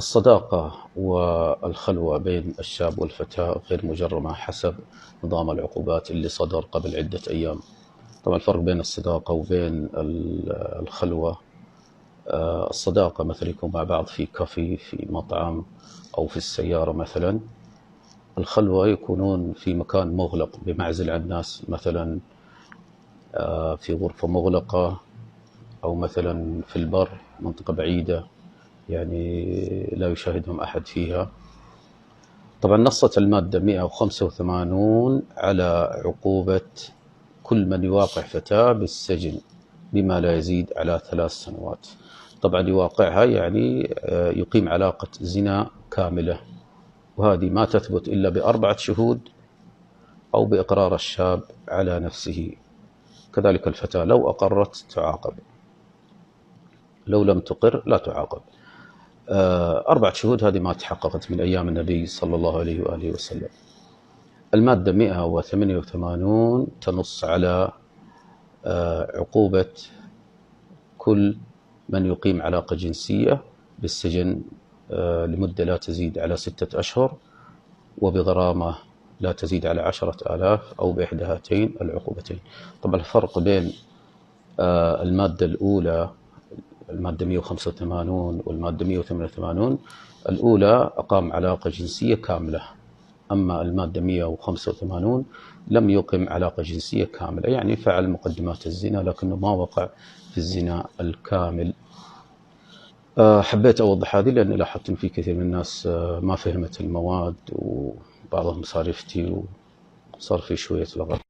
الصداقة والخلوة بين الشاب والفتاة غير مجرمة حسب نظام العقوبات اللي صدر قبل عدة أيام. طبعا الفرق بين الصداقة وبين الخلوة، الصداقة مثلا يكون مع بعض في كافي، في مطعم، أو في السيارة مثلا. الخلوة يكونون في مكان مغلق بمعزل عن الناس، مثلا في غرفة مغلقة، أو مثلا في البر، منطقة بعيدة يعني لا يشاهدهم أحد فيها. طبعا نصت المادة 185 على عقوبة كل من يواقع فتاة بالسجن بما لا يزيد على 3 سنوات. طبعا يواقعها يعني يقيم علاقة زنا كاملة، وهذه ما تثبت إلا ب4 شهود أو بإقرار الشاب على نفسه. كذلك الفتاة لو أقرت تعاقب، لو لم تقر لا تعاقب. 4 شهود هذه ما تحققت من أيام النبي صلى الله عليه وآله وسلم. المادة 188 تنص على عقوبة كل من يقيم علاقة جنسية بالسجن لمدة لا تزيد على 6 أشهر، وبغرامة لا تزيد على 10,000 أو بإحدى هاتين العقوبتين. طبعا الفرق بين المادة الأولى، المادة 185 والمادة 188، الأولى أقام علاقة جنسية كاملة، أما المادة 185 لم يقم علاقة جنسية كاملة، يعني فعل مقدمات الزنا لكنه ما وقع في الزنا الكامل. حبيت أوضح هذه لأني لاحظت إن في كثير من الناس ما فهمت المواد، وبعضهم صار يفتي وصار في شوية لغط.